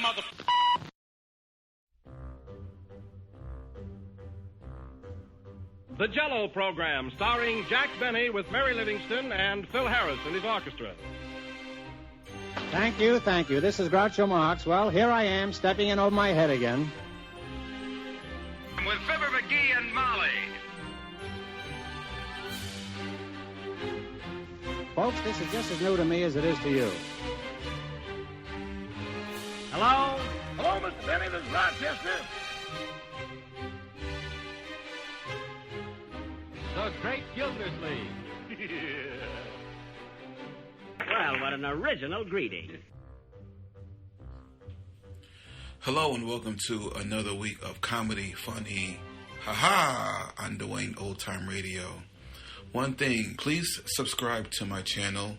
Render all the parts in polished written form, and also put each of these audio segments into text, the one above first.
mother... The Jell-O Program, starring Jack Benny with Mary Livingston and Phil Harris and his orchestra. Thank you. This is Groucho Marx. Well, here I am, stepping in over my head again. With Fibber McGee and Molly. Folks, this is just as new to me as it is to you. Hello? Hello, Mr. Benny, this is Rochester. The Great Gildersleeve. Well, what an original greeting. Hello and welcome to another week of comedy, funny, ha-ha, on Dwayne Old Time Radio. One thing, please subscribe to my channel.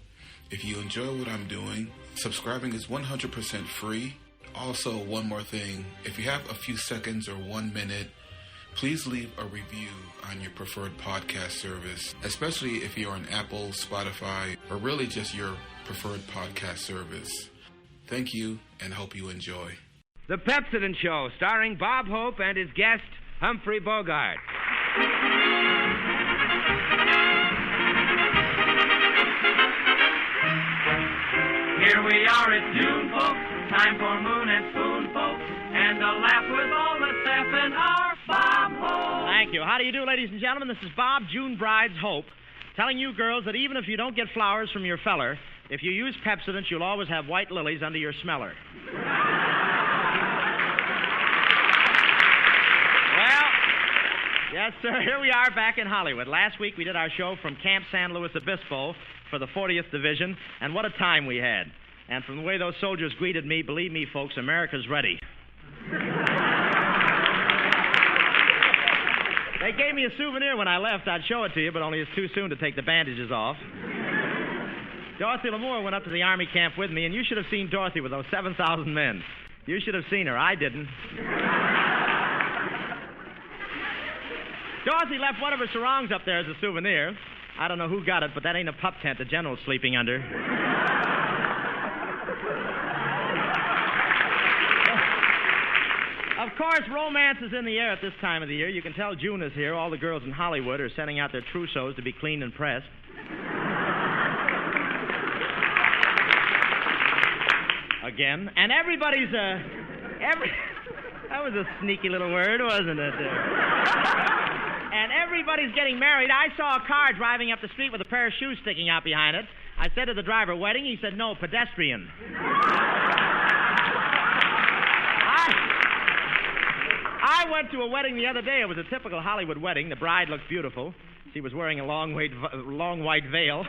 If you enjoy what I'm doing, subscribing is 100% free. Also, one more thing, if you have a few seconds or 1 minute, please leave a review on your preferred podcast service, especially if you're on Apple, Spotify, or really just your preferred podcast service. Thank you, and hope you enjoy. The Pepsodent Show, starring Bob Hope and his guest, Humphrey Bogart. Here we are at June, folks, time for Moon and Spoon, folks, and a laugh with all the staff and our Bob Hope. Thank you. How do you do, ladies and gentlemen? This is Bob, June Bride's Hope, telling you girls that even if you don't get flowers from your feller, if you use Pepsodent, you'll always have white lilies under your smeller. Well, yes, sir, here we are back in Hollywood. Last week we did our show from Camp San Luis Obispo for the 40th Division, and what a time we had. And from the way those soldiers greeted me, believe me, folks, America's ready. They gave me a souvenir when I left. I'd show it to you, but only it's too soon to take the bandages off. Dorothy Lamour went up to the Army camp with me, and you should have seen Dorothy with those 7,000 men. You should have seen her. I didn't. Dorothy left one of her sarongs up there as a souvenir. I don't know who got it, but that ain't a pup tent the general's sleeping under. Of course, romance is in the air at this time of the year. You can tell June is here. All the girls in Hollywood are sending out their trousseaux to be cleaned and pressed. Again. And everybody's, that was a sneaky little word, wasn't it? And everybody's getting married. I saw a car driving up the street with a pair of shoes sticking out behind it. I said to the driver, wedding? He said, no, pedestrian. I went to a wedding the other day. It was a typical Hollywood wedding. The bride looked beautiful. She was wearing a long white veil.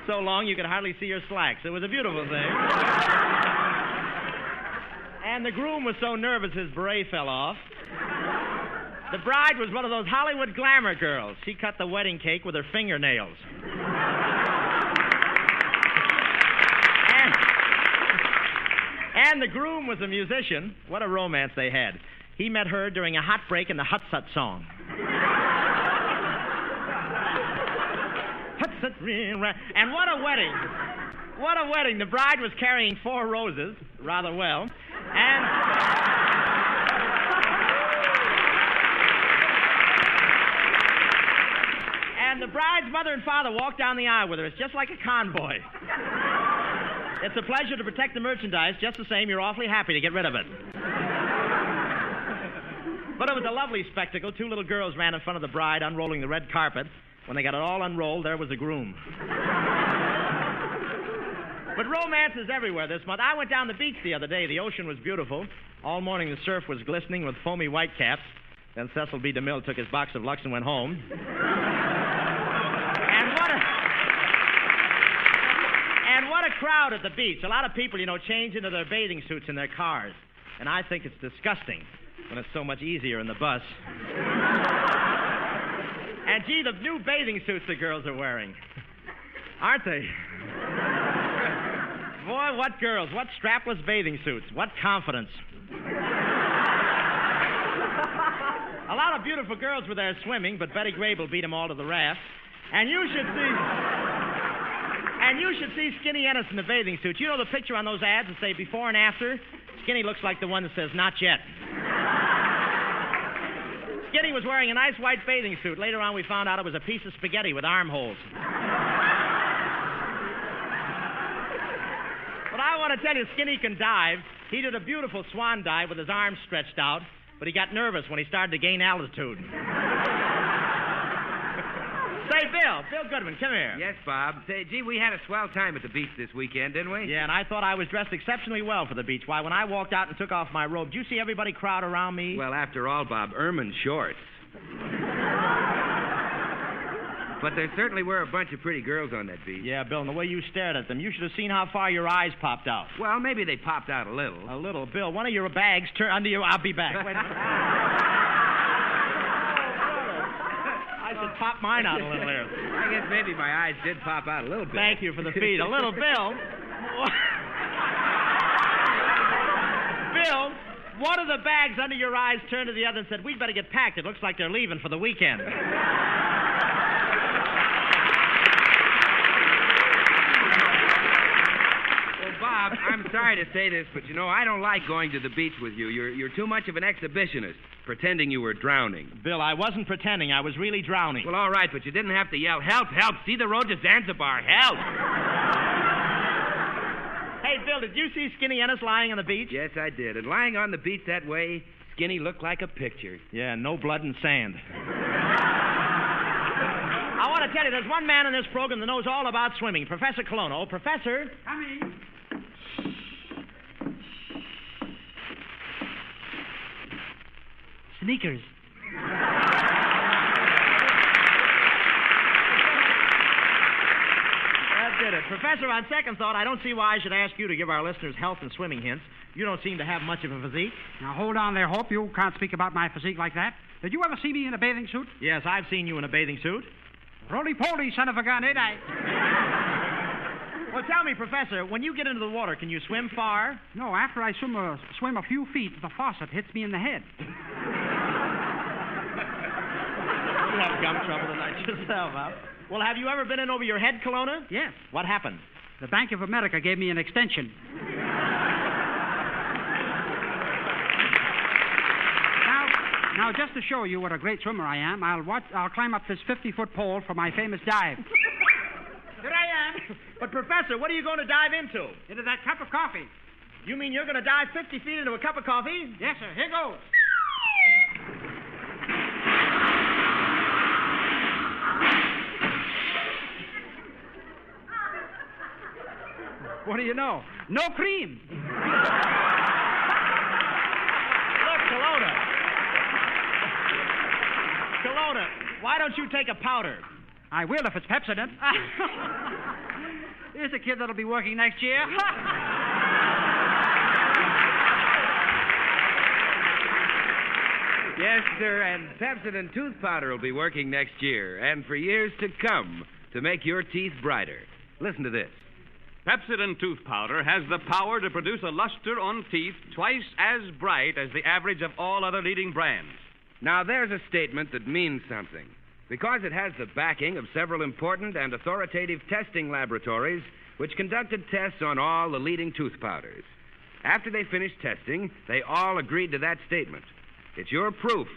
So long you could hardly see her slacks. It was a beautiful thing. And the groom was so nervous his beret fell off. The bride was one of those Hollywood glamour girls. She cut the wedding cake with her fingernails. And the groom was a musician. What a romance they had. He met her during a hot break in the Hut-Sut song. Hut-Sut, and what a wedding. What a wedding. The bride was carrying 4 roses, rather well. And the bride's mother and father walked down the aisle with her. It's just like a convoy. It's a pleasure to protect the merchandise. Just the same, you're awfully happy to get rid of it. But it was a lovely spectacle. 2 little girls ran in front of the bride, unrolling the red carpet. When they got it all unrolled, there was the groom. But romance is everywhere this month. I went down the beach the other day. The ocean was beautiful. All morning the surf was glistening with foamy whitecaps. Then Cecil B. DeMille took his box of Lux and went home. And what a crowd at the beach. A lot of people, change into their bathing suits in their cars. And I think it's disgusting when it's so much easier in the bus. And, gee, the new bathing suits the girls are wearing. Aren't they? Boy, what girls. What strapless bathing suits. What confidence. A lot of beautiful girls were there swimming, but Betty Grable beat them all to the raft. And you should see... And you should see Skinny Ennis in the bathing suit. You know the picture on those ads that say before and after? Skinny looks like the one that says not yet. Skinny was wearing a nice white bathing suit. Later on, we found out it was a piece of spaghetti with armholes. But I want to tell you, Skinny can dive. He did a beautiful swan dive with his arms stretched out, but he got nervous when he started to gain altitude. Say, Bill Goodman, come here. Yes, Bob. Say, gee, we had a swell time at the beach this weekend, didn't we? Yeah, and I thought I was dressed exceptionally well for the beach. Why, when I walked out and took off my robe, did you see everybody crowd around me? Well, after all, Bob, ermine shorts. But there certainly were a bunch of pretty girls on that beach. Yeah, Bill, and the way you stared at them, you should have seen how far your eyes popped out. Well, maybe they popped out a little. A little. Bill, one of your bags turned under your... I'll be back. Wait a minute. I should pop mine out a little here. I guess maybe my eyes did pop out a little bit. Thank you for the feed. A little, Bill. Bill, one of the bags under your eyes turned to the other and said, "We'd better get packed. It looks like they're leaving for the weekend." Bob, I'm sorry to say this, but, I don't like going to the beach with you. You're too much of an exhibitionist, pretending you were drowning. Bill, I wasn't pretending. I was really drowning. Well, all right, but you didn't have to yell, "Help, help, see the road to Zanzibar, help!" Hey, Bill, did you see Skinny Ennis lying on the beach? Yes, I did. And lying on the beach that way, Skinny looked like a picture. Yeah, no blood and sand. I want to tell you, there's one man in this program that knows all about swimming, Professor Colono. Professor? Coming. Sneakers. That did it. Professor, on second thought, I don't see why I should ask you to give our listeners health and swimming hints. You don't seem to have much of a physique. Now, hold on there, Hope. You can't speak about my physique like that. Did you ever see me in a bathing suit? Yes, I've seen you in a bathing suit. Roly-poly, son of a gun, ain't I? Well, tell me, Professor, when you get into the water, can you swim far? No, after I swim a few feet, the faucet hits me in the head. You have gum trouble tonight yourself, huh? Well, have you ever been in over your head, Kelowna? Yes. What happened? The Bank of America gave me an extension. Now, just to show you what a great swimmer I am, I'll climb up this 50-foot pole for my famous dive. Here I am. But, Professor, what are you going to dive into? Into that cup of coffee. You mean you're going to dive 50 feet into a cup of coffee? Yes, sir. Here goes. What do you know? No cream. Look, Kelowna, why don't you take a powder? I will if it's Pepsodent. Here's a kid that'll be working next year. Yes, sir, and Pepsodent tooth powder will be working next year and for years to come to make your teeth brighter. Listen to this. Pepsodent tooth powder has the power to produce a luster on teeth twice as bright as the average of all other leading brands. Now, there's a statement that means something, because it has the backing of several important and authoritative testing laboratories which conducted tests on all the leading tooth powders. After they finished testing, they all agreed to that statement. It's your proof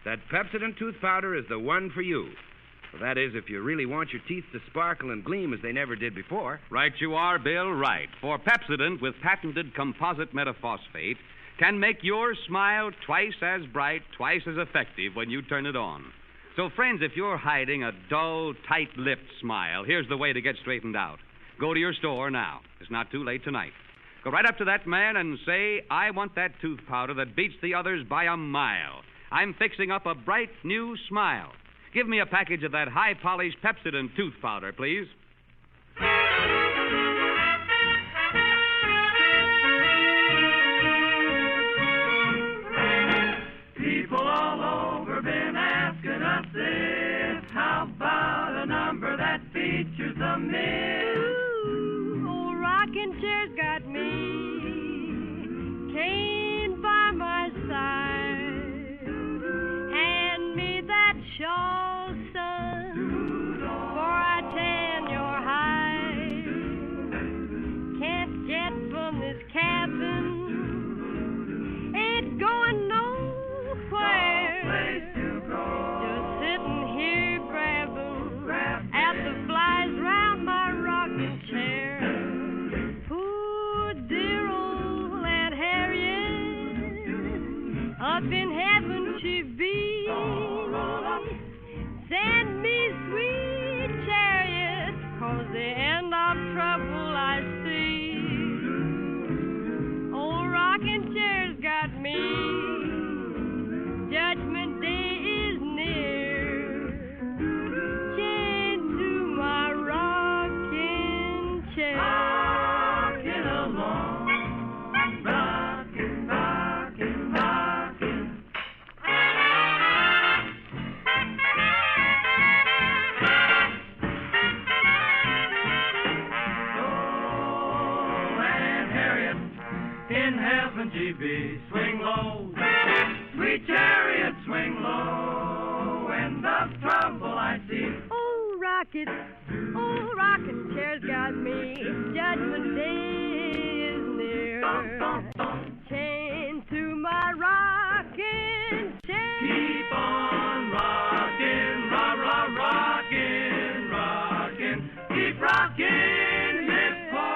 that Pepsodent tooth powder is the one for you. Well, that is, if you really want your teeth to sparkle and gleam as they never did before. Right you are, Bill, right. For Pepsodent with patented composite metaphosphate can make your smile twice as bright, twice as effective when you turn it on. So, friends, if you're hiding a dull, tight-lipped smile, here's the way to get straightened out. Go to your store now. It's not too late tonight. Go right up to that man and say, "I want that tooth powder that beats the others by a mile. I'm fixing up a bright new smile. Give me a package of that high-polished Pepsodent tooth powder, please." People all over been asking us this. How about a number that features a miss? Ooh, old rocking chair's got me caned by my side. Hand me that shawl, son, for I tan your in heaven to be. Send me sweet chariots, 'cause the end of trouble I see. Old rocking chair's got me. Judgment day is near. Chained to my rocking chair. Rocking along. Rocking, rocking, rocking. Oh, and Harriet in heaven, GB, swing low. Sweet chariot, swing low. End of trouble I see. Oh, rocking chair's got me. Judgment day is near. Chained to my rocking chair. Keep on rocking, rocking, rocking. Keep rocking, Miss Polly.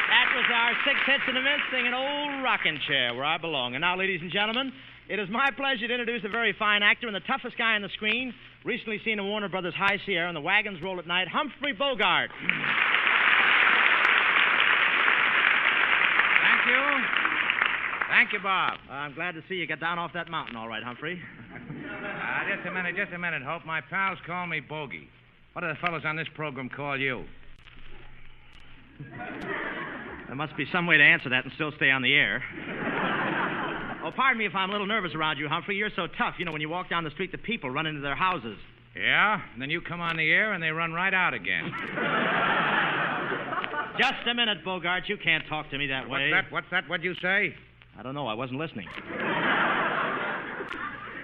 That was our 6 hits in a minute singing Old Rocking Chair, where I belong. And now, ladies and gentlemen, it is my pleasure to introduce a very fine actor and the toughest guy on the screen, recently seen in Warner Brothers' High Sierra and The Wagons Roll at Night, Humphrey Bogart. Thank you. Thank you, Bob. I'm glad to see you got down off that mountain all right, Humphrey. Just a minute, Hope. My pals call me Bogey. What do the fellows on this program call you? There must be some way to answer that and still stay on the air. Oh, pardon me if I'm a little nervous around you, Humphrey. You're so tough. You know, when you walk down the street, the people run into their houses. Yeah? And then you come on the air and they run right out again. Just a minute, Bogart. You can't talk to me that way. What's that? What'd you say? I don't know. I wasn't listening.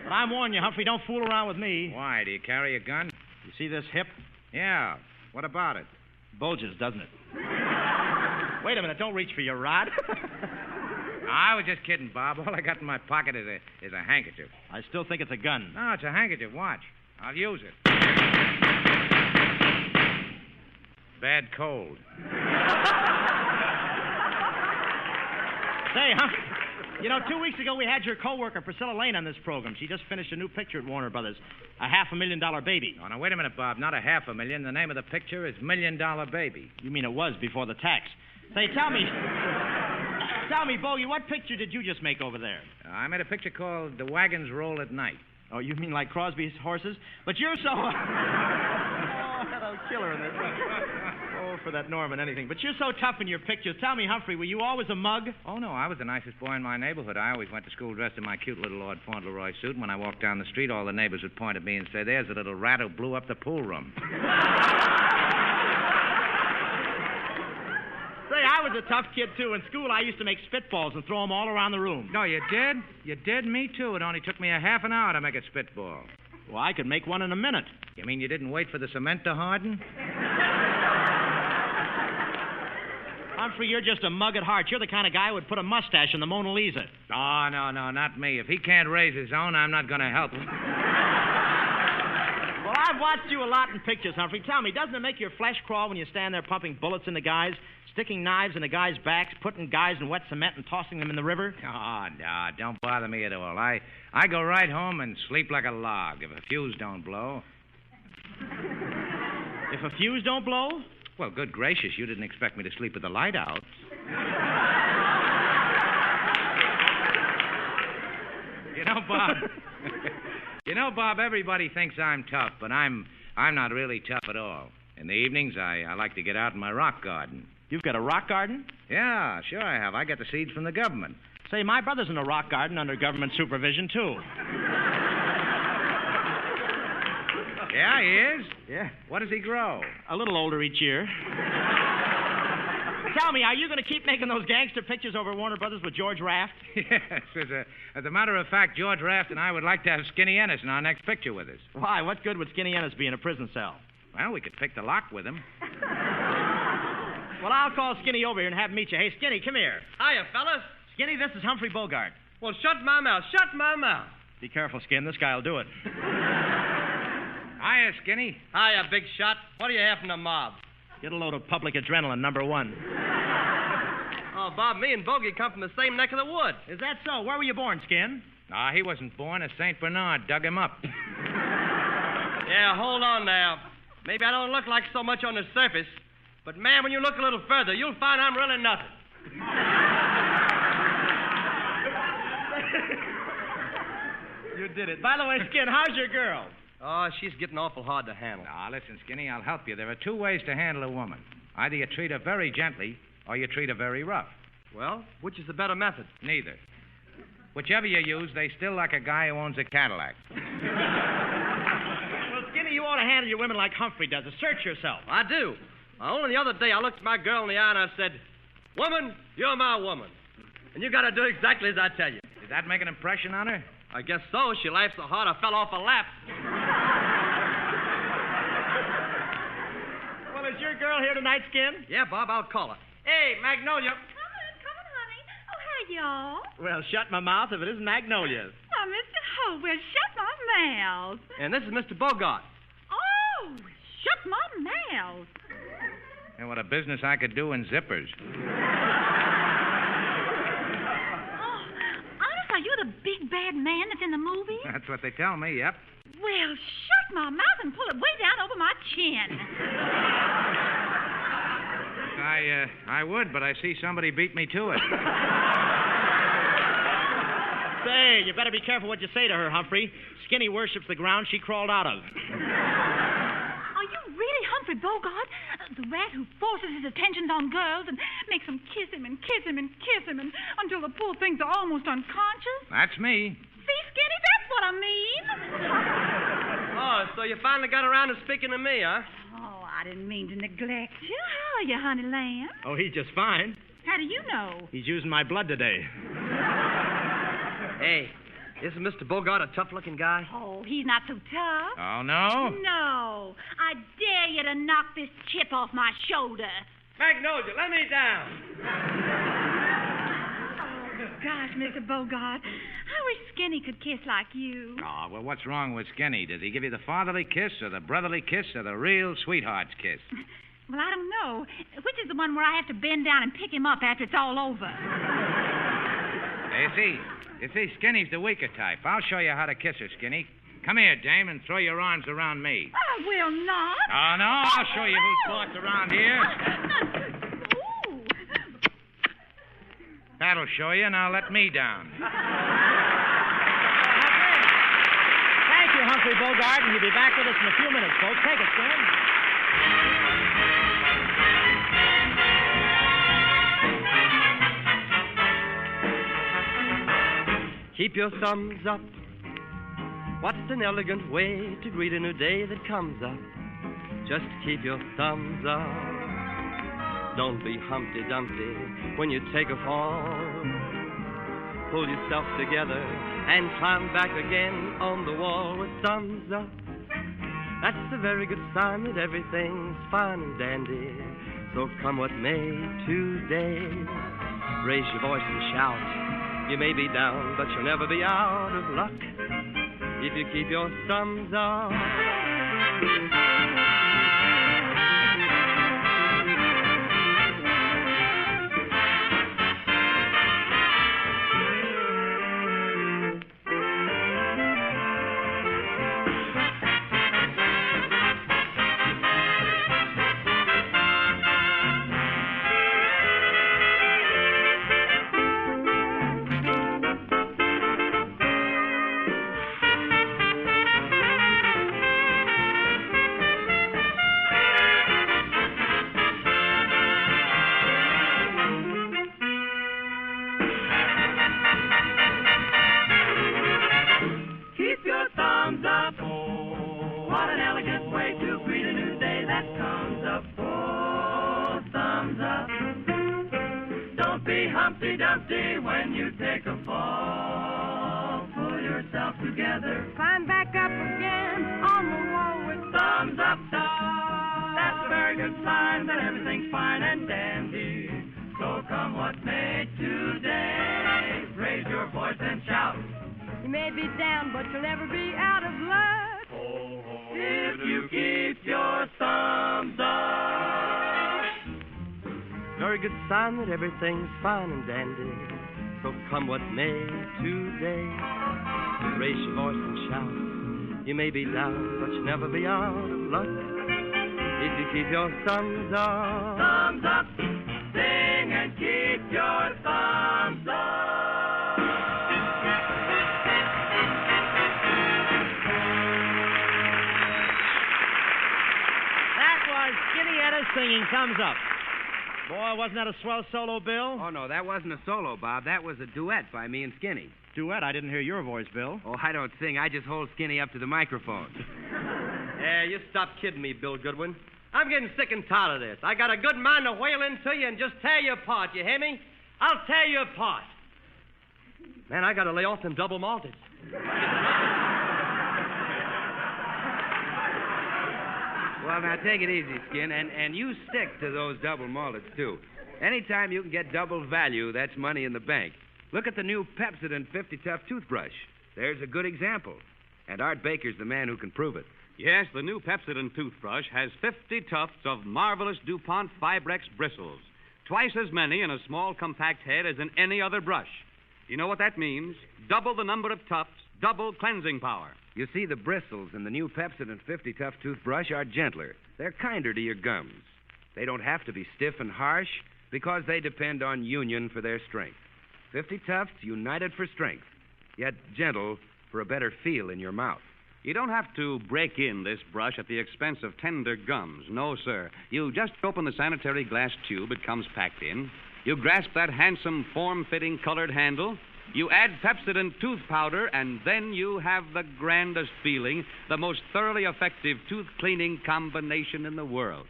But I'm warning you, Humphrey, don't fool around with me. Why? Do you carry a gun? You see this hip? Yeah. What about it? Bulges, doesn't it? Wait a minute. Don't reach for your rod. I was just kidding, Bob. All I got in my pocket is a handkerchief. I still think it's a gun. No, it's a handkerchief. Watch. I'll use it. Bad cold. Say, Humphrey, you know, 2 weeks ago we had your co-worker, Priscilla Lane, on this program. She just finished a new picture at Warner Brothers, a $500,000 baby. Oh, now, wait a minute, Bob. Not a $500,000. The name of the picture is $1 Million Baby. You mean it was before the tax. Say, tell me, Bogey, what picture did you just make over there? I made a picture called The Wagons Roll at Night. Oh, you mean like Crosby's horses? But you're so... Oh, that'll kill her in this. Oh, for that Norman, anything. But you're so tough in your pictures. Tell me, Humphrey, were you always a mug? Oh, no, I was the nicest boy in my neighborhood. I always went to school dressed in my cute little Lord Fauntleroy suit, and when I walked down the street, all the neighbors would point at me and say, "There's a little rat who blew up the pool room." Say, I was a tough kid, too. In school, I used to make spitballs and throw them all around the room. No, you did? You did? Me, too. It only took me a half an hour to make a spitball. Well, I could make one in a minute. You mean you didn't wait for the cement to harden? Humphrey, you're just a mug at heart. You're the kind of guy who would put a mustache in the Mona Lisa. Oh, no, not me. If he can't raise his own, I'm not going to help him. Well, I've watched you a lot in pictures, Humphrey. Tell me, doesn't it make your flesh crawl when you stand there pumping bullets into guys, sticking knives in the guys' backs, putting guys in wet cement and tossing them in the river? Oh, no, don't bother me at all. I go right home and sleep like a log if a fuse don't blow. If a fuse don't blow? Well, good gracious, you didn't expect me to sleep with the light out. You know, Bob, everybody thinks I'm tough, but I'm not really tough at all. In the evenings, I like to get out in my rock garden. You've got a rock garden? Yeah, sure I have. I get the seeds from the government. Say, my brother's in a rock garden under government supervision, too. Yeah, he is? Yeah. What does he grow? A little older each year. Tell me, are you going to keep making those gangster pictures over Warner Brothers with George Raft? Yes. As a matter of fact, George Raft and I would like to have Skinny Ennis in our next picture with us. Why? What good would Skinny Ennis be in a prison cell? Well, we could pick the lock with him. Well, I'll call Skinny over here and have him meet you. Hey, Skinny, come here. Hiya, fellas. Skinny, this is Humphrey Bogart. Well, shut my mouth. Shut my mouth. Be careful, Skin. This guy will do it. Hiya, Skinny. Hiya, big shot. What do you have from the mob? Get a load of public adrenaline, number one. Oh, Bob, me and Bogey come from the same neck of the woods. Is that so? Where were you born, Skin? Ah, he wasn't born. A St. Bernard dug him up. Yeah, hold on now. Maybe I don't look like so much on the surface, but, man, when you look a little further, you'll find I'm really nothing. You did it. By the way, Skin, how's your girl? Oh, she's getting awful hard to handle. Ah, listen, Skinny, I'll help you. There are two ways to handle a woman. Either you treat her very gently, or you treat her very rough. Well, which is the better method? Neither. Whichever you use, they still like a guy who owns a Cadillac. Well, Skinny, you ought to handle your women like Humphrey does. Assert yourself. I do. Only the other day, I looked at my girl in the eye and I said, "Woman, you're my woman. And you got to do exactly as I tell you." Did that make an impression on her? I guess so. She laughed so hard I fell off her lap. Well, is your girl here tonight, Skin? Yeah, Bob, I'll call her. Hey, Magnolia. Come on, honey. Oh, hi, y'all. Well, shut my mouth if it isn't Magnolia's. Oh, Mr. Holt, well, shut my mouth. And this is Mr. Bogart. Oh, shut my mouth. And what a business I could do in zippers. Are you the big bad man that's in the movie? That's what they tell me, yep. Well, shut my mouth and pull it way down over my chin. I would, but I see somebody beat me to it. Say, you better be careful what you say to her, Humphrey. Skinny worships the ground she crawled out of. Are you really Humphrey Bogart? The rat who forces his attentions on girls and makes them kiss him and kiss him and kiss him and until the poor things are almost unconscious? That's me. See, Skinny, that's what I mean. Oh, so you finally got around to speaking to me, huh? Oh, I didn't mean to neglect you. How are you, honey lamb? Oh, he's just fine. How do you know? He's using my blood today. Hey, isn't Mr. Bogart a tough-looking guy? Oh, he's not so tough. Oh, no? No. I dare you to knock this chip off my shoulder. Magnolia, let me down. Oh, gosh, Mr. Bogart. I wish Skinny could kiss like you. Oh, well, what's wrong with Skinny? Does he give you the fatherly kiss or the brotherly kiss or the real sweetheart's kiss? Well, I don't know. Which is the one where I have to bend down and pick him up after it's all over? You see, Skinny's the weaker type. I'll show you how to kiss her, Skinny. Come here, dame, and throw your arms around me. I will not. Oh, no, I'll show you who's boss around here. Ooh. That'll show you. Now let me down. Thank you, Humphrey Bogart, and you'll be back with us in a few minutes, folks. Take it, Skin. Keep your thumbs up. What's an elegant way to greet a new day that comes up? Just keep your thumbs up. Don't be Humpty Dumpty when you take a fall. Pull yourself together and climb back again on the wall with thumbs up. That's a very good sign that everything's fine and dandy. So come what may today, raise your voice and shout. You may be down, but you'll never be out of luck if you keep your thumbs up. Humpty Dumpty, when you take a fall, pull yourself together. Climb back up again on the wall with thumbs up, that's a very good sign that everything's fine and dandy. So come what may today, raise your voice and shout. You may be down, but you'll never be out of luck. Ho, ho. if you keep your thumbs up. Very good sign that everything's fine and dandy. So come what may today, raise your voice and shout. You may be down, but you'll never be out of luck if you keep your thumbs up. Thumbs up, sing and keep your thumbs up. That was Skinny Edda singing Thumbs Up. Boy, wasn't that a swell solo, Bill? Oh, no, that wasn't a solo, Bob. That was a duet by me and Skinny. Duet? I didn't hear your voice, Bill. Oh, I don't sing. I just hold Skinny up to the microphone. Yeah, you stop kidding me, Bill Goodwin. I'm getting sick and tired of this. I got a good mind to whale into you and just tear you apart, you hear me? I'll tear you apart. Man, I got to lay off them double malted. Well, now, take it easy, Skin, and you stick to those double malteds, too. Anytime you can get double value, that's money in the bank. Look at the new Pepsodent 50 Tough toothbrush. There's a good example. And Art Baker's the man who can prove it. Yes, the new Pepsodent toothbrush has 50 tufts of marvelous DuPont Fibrex bristles, twice as many in a small, compact head as in any other brush. You know what that means? Double the number of tufts, double cleansing power. You see, the bristles in the new Pepsodent 50 Tough toothbrush are gentler. They're kinder to your gums. They don't have to be stiff and harsh because they depend on union for their strength. 50 Tufts united for strength, yet gentle for a better feel in your mouth. You don't have to break in this brush at the expense of tender gums. No, sir. You just open the sanitary glass tube it comes packed in. You grasp that handsome, form-fitting colored handle. You add Pepsodent tooth powder, and then you have the grandest feeling, the most thoroughly effective tooth-cleaning combination in the world.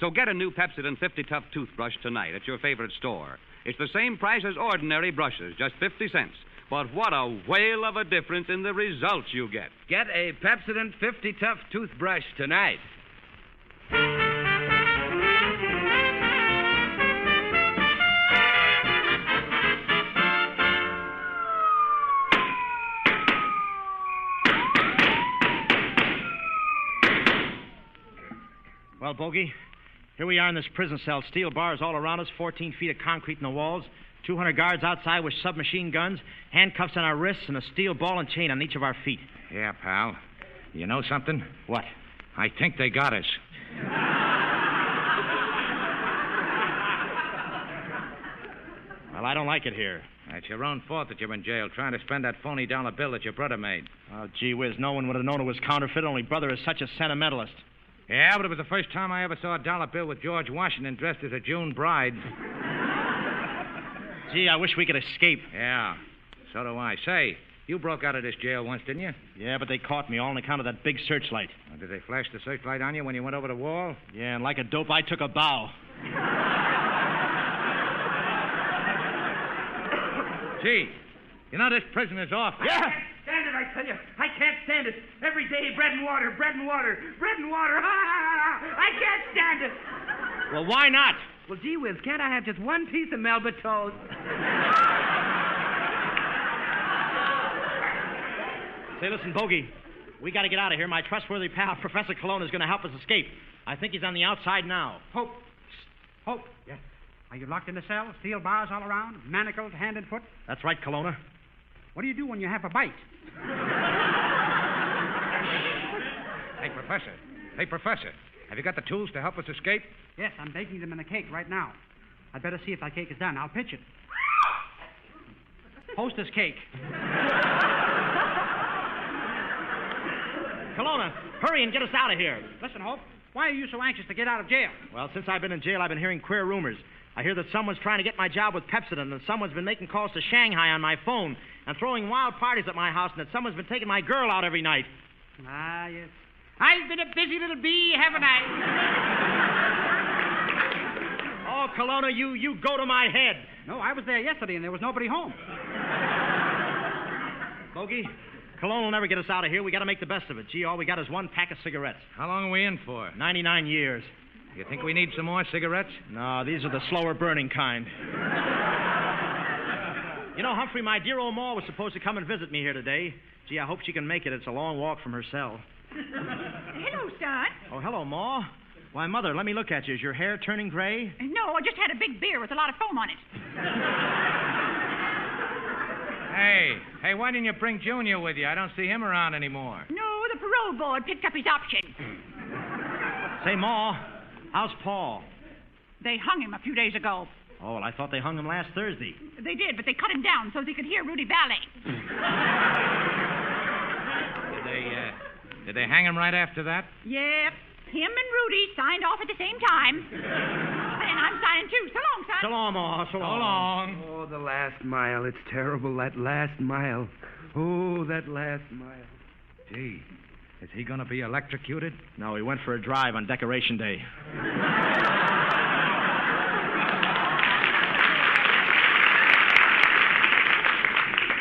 So get a new Pepsodent 50 Tough toothbrush tonight at your favorite store. It's the same price as ordinary brushes, just 50 cents. But what a whale of a difference in the results you get. Get a Pepsodent 50 Tough toothbrush tonight. Well, Bogey, here we are in this prison cell. Steel bars all around us, 14 feet of concrete in the walls, 200 guards outside with submachine guns, handcuffs on our wrists, and a steel ball and chain on each of our feet. Yeah, pal. You know something? What? I think they got us. Well, I don't like it here. It's your own fault that you're in jail trying to spend that phony dollar bill that your brother made. Oh, gee whiz, no one would have known it was counterfeit. Only brother is such a sentimentalist. Yeah, but it was the first time I ever saw a dollar bill with George Washington dressed as a June bride. Gee, I wish we could escape. Yeah, so do I. Say, you broke out of this jail once, didn't you? Yeah, but they caught me all on account of that big searchlight. Well, did they flash the searchlight on you when you went over the wall? Yeah, and like a dope, I took a bow. Gee, you know this prison is awful. Yeah! Stand it, I tell you. I can't stand it. Every day, bread and water, bread and water, bread and water. I can't stand it. Well, why not? Well, gee whiz, can't I have just one piece of Melba toast? Say, listen, Bogey, we got to get out of here. My trustworthy pal, Professor Cologne, is going to help us escape. I think he's on the outside now. Hope. Hope. Yes. Are you locked in the cell? Steel bars all around? Manacled hand and foot? That's right, Kelowna. What do you do when you have a bite? Hey, Professor. Have you got the tools to help us escape? Yes, I'm baking them in a cake right now. I'd better see if that cake is done. I'll pitch it. Hostess cake. Kelowna, hurry and get us out of here. Listen, Hope, why are you so anxious to get out of jail? Well, since I've been in jail, I've been hearing queer rumors. I hear that someone's trying to get my job with Pepsodent, and someone's been making calls to Shanghai on my phone and throwing wild parties at my house, and that someone's been taking my girl out every night. Ah, yes. I've been a busy little bee, haven't I? Oh, Kelowna, you go to my head. No, I was there yesterday, and there was nobody home. Bogey, Cologne will never get us out of here. We got to make the best of it. Gee, all we got is one pack of cigarettes. How long are we in for? 99 years. You think we need some more cigarettes? No, these are the slower burning kind. You know, Humphrey, my dear old Ma was supposed to come and visit me here today. Gee, I hope she can make it. It's a long walk from her cell. Hello, son. Oh, hello, Ma. Why, Mother, let me look at you. Is your hair turning gray? No, I just had a big beer with a lot of foam on it. Hey, why didn't you bring Junior with you? I don't see him around anymore. No, the parole board picked up his option. Say, Ma, how's Paul? They hung him a few days ago. Oh, well, I thought they hung him last Thursday. They did, but they cut him down so they could hear Rudy Ballet. Did they hang him right after that? Yep. Him and Rudy signed off at the same time. And I'm signing too. So long, son. So long, Ma. So long. Oh, the last mile. It's terrible, that last mile. Oh, that last mile. Gee, is he going to be electrocuted? No, he went for a drive on Decoration Day.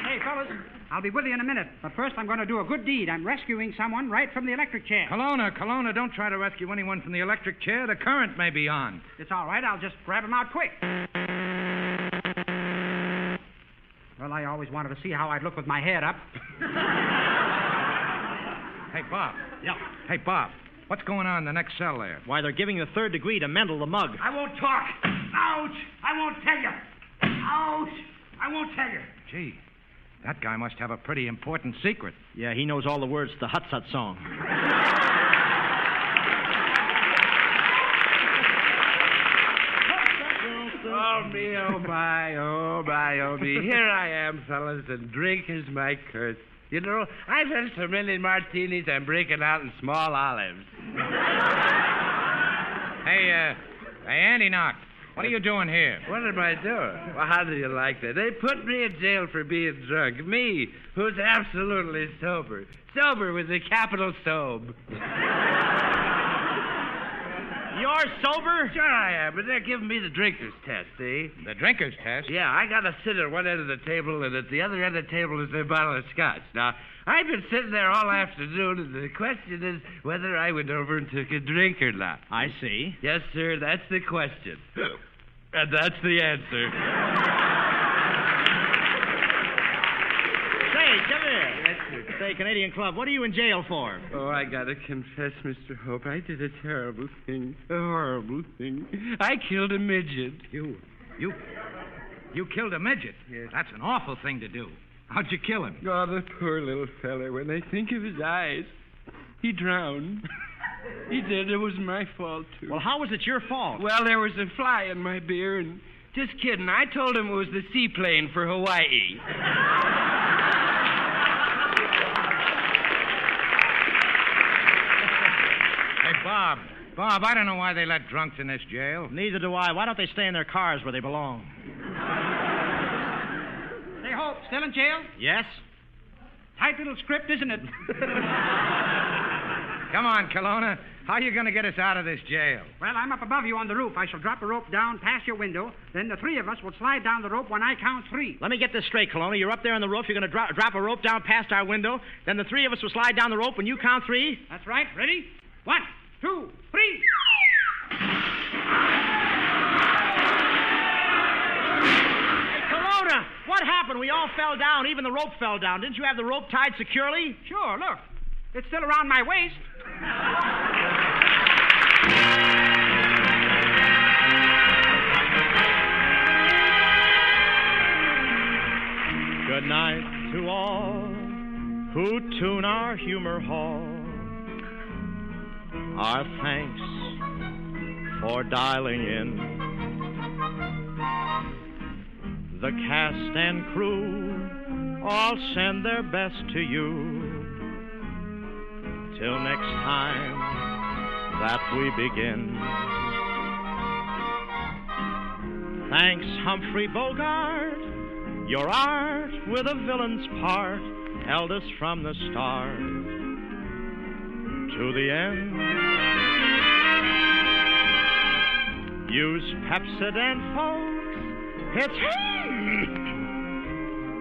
Hey, fellas, I'll be with you in a minute. But first, I'm going to do a good deed. I'm rescuing someone right from the electric chair. Kelowna, don't try to rescue anyone from the electric chair. The current may be on. It's all right. I'll just grab him out quick. Well, I always wanted to see how I'd look with my head up. Hey, Bob. Yeah. Hey, Bob. What's going on in the next cell there? Why, they're giving the third degree to Mendel the mug. I won't talk. Ouch! I won't tell you. Ouch! I won't tell you. Gee, that guy must have a pretty important secret. Yeah, he knows all the words to the Hut Sut song. Oh, me, oh, my, oh, my, oh, me. Here I am, fellas, and drink is my curse. You know, I've had so many martinis, I'm breaking out in small olives. Hey, Andy Knock, what are you doing here? What am I doing? Well, how do you like that? They put me in jail for being drunk. Me, who's absolutely sober. Sober with a capital sob. You're sober? Sure I am, but they're giving me the drinker's test, see? The drinker's test? Yeah, I got to sit at one end of the table, and at the other end of the table is a bottle of scotch. Now, I've been sitting there all afternoon, and the question is whether I went over and took a drink or not. I see. Yes, sir, that's the question. And that's the answer. Say, come here. Yes, sir. Say, Canadian Club, what are you in jail for? Oh, I gotta confess, Mr. Hope, I did a terrible thing. A horrible thing. I killed a midget. You killed a midget? Yes. That's an awful thing to do. How'd you kill him? Oh, the poor little fella. When I think of his eyes, he drowned. He did. It was my fault, too. Well, how was it your fault? Well, there was a fly in my beer, and just kidding. I told him it was the seaplane for Hawaii. Hey, Bob, I don't know why they let drunks in this jail. Neither do I. Why don't they stay in their cars where they belong? Say, Hope, still in jail? Yes? Tight little script, isn't it? Come on, Kelowna. How are you going to get us out of this jail? Well, I'm up above you on the roof. I shall drop a rope down past your window. Then the three of us will slide down the rope when I count three. Let me get this straight, Kelowna. You're up there on the roof. You're going to drop a rope down past our window. Then the three of us will slide down the rope when you count three. That's right. Ready? 1, 2, 3. Kelowna, what happened? We all fell down. Even the rope fell down. Didn't you have the rope tied securely? Sure, look. It's still around my waist. Good night to all who tune our humor hall. Our thanks for dialing in. The cast and crew all send their best to you. Till next time that we begin. Thanks, Humphrey Bogart. Your art with a villain's part held us from the start to the end. Use Pepsodent, folks. It's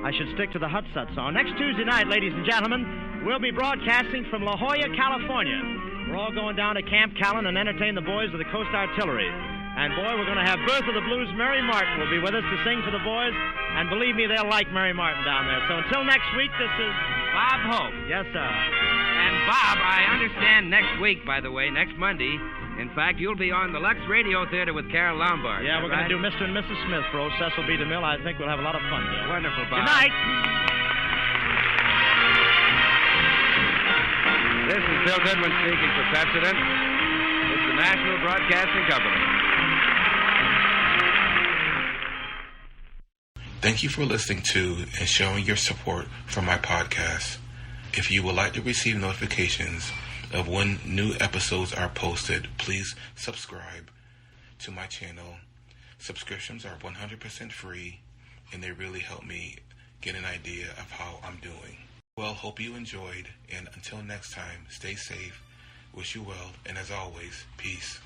I should stick to the Hut Sut song. Next Tuesday night, ladies and gentlemen, we'll be broadcasting from La Jolla, California. We're all going down to Camp Callan and entertain the boys of the Coast Artillery. And, boy, we're going to have Birth of the Blues. Mary Martin will be with us to sing for the boys. And believe me, they'll like Mary Martin down there. So until next week, this is Bob Hope. Yes, sir. And Bob, I understand next week, by the way, next Monday. In fact, you'll be on the Lux Radio Theater with Carol Lombard. Yeah, we're going right? to do Mr. and Mrs. Smith for old Cecil B. DeMille. I think we'll have a lot of fun there. Wonderful, Bob. Good night. This is Bill Goodwin speaking for Pepsodent. It's the National Broadcasting Company. Thank you for listening to and showing your support for my podcast. If you would like to receive notifications of when new episodes are posted, please subscribe to my channel. Subscriptions are 100% free, and they really help me get an idea of how I'm doing. Well, hope you enjoyed, and until next time, stay safe, wish you well, and as always, peace.